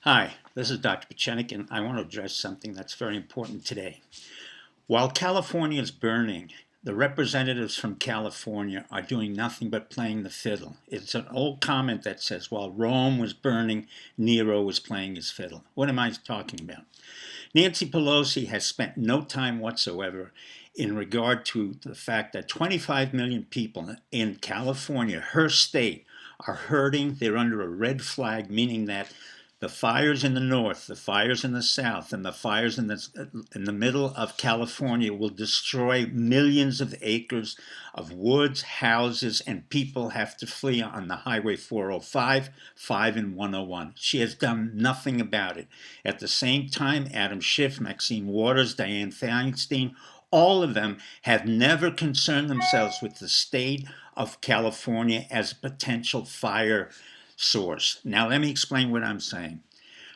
Hi, this is Dr. Pachenik, and I want to address something that's very important today. While California is burning, the representatives from California are doing nothing but playing the fiddle. It's an old comment that says, while Rome was burning, Nero was playing his fiddle. What am I talking about? Nancy Pelosi has spent no time whatsoever in regard to the fact that 25 million people in California, her state, are hurting. They're under a red flag, meaning that the fires in the north, the fires in the south, and the fires in the middle of California will destroy millions of acres of woods, houses, and people have to flee on the Highway 405, 5, and 101. She has done nothing about it. At the same time, Adam Schiff, Maxine Waters, Dianne Feinstein, all of them have never concerned themselves with the state of California as a potential fire source. Now, let me explain what I'm saying.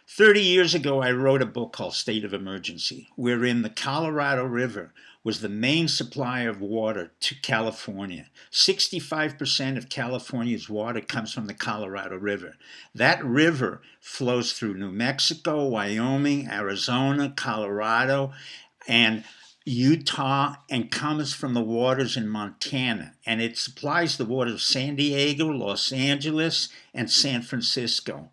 30 years ago, I wrote a book called State of Emergency, wherein the Colorado River was the main supplier of water to California. 65% of California's water comes from the Colorado River. That river flows through New Mexico, Wyoming, Arizona, Colorado, and Utah, and comes from the waters in Montana, and it supplies the waters of San Diego, Los Angeles, and San Francisco.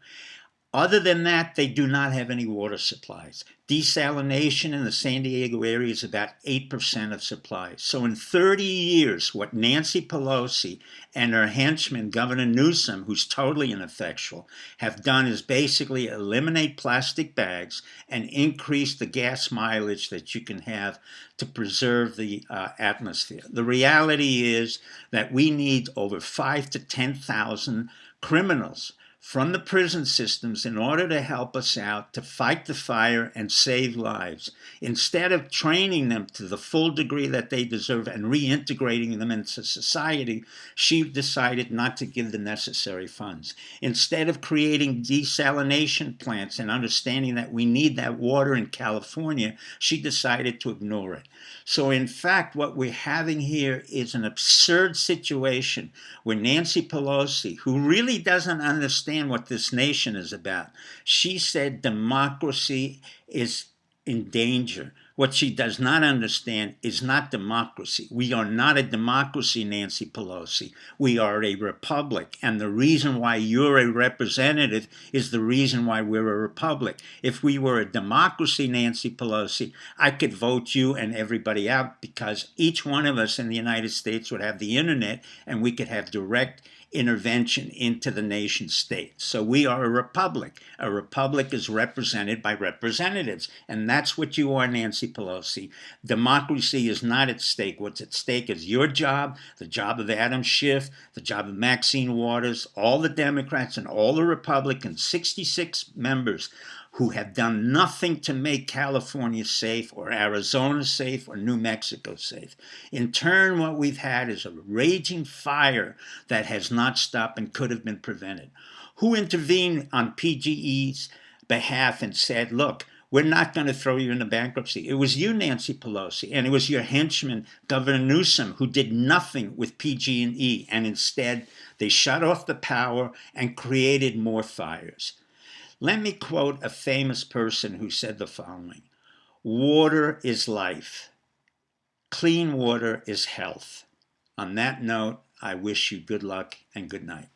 Other than that, they do not have any water supplies. Desalination in the San Diego area is about 8% of supplies. So in 30 years, what Nancy Pelosi and her henchman, Governor Newsom, who's totally ineffectual, have done is basically eliminate plastic bags and increase the gas mileage that you can have to preserve the atmosphere. The reality is that we need over 5,000 to 10,000 criminals from the prison systems in order to help us out to fight the fire and save lives. Instead of training them to the full degree that they deserve and reintegrating them into society, she decided not to give the necessary funds. Instead of creating desalination plants and understanding that we need that water in California, she decided to ignore it. So in fact, what we're having here is an absurd situation where Nancy Pelosi, who really doesn't understand what this nation is about. She said democracy is in danger. What she does not understand is not democracy. We are not a democracy, Nancy Pelosi. We are a republic. And the reason why you're a representative is the reason why we're a republic. If we were a democracy, Nancy Pelosi, I could vote you and everybody out because each one of us in the United States would have the internet and we could have direct intervention into the nation state. So we are a republic. A republic is represented by representatives, and that's what you are, Nancy Pelosi. Democracy is not at stake. What's at stake is your job, the job of Adam Schiff, the job of Maxine Waters, all the Democrats and all the Republicans, 66 members who have done nothing to make California safe or Arizona safe or New Mexico safe. In turn, what we've had is a raging fire that has not stopped and could have been prevented. Who intervened on PGE's behalf and said, look, we're not going to throw you into bankruptcy? It was you, Nancy Pelosi, and it was your henchman, Governor Newsom, who did nothing with PG&E, and instead they shut off the power and created more fires. Let me quote a famous person who said the following: water is life. Clean water is health. On that note, I wish you good luck and good night.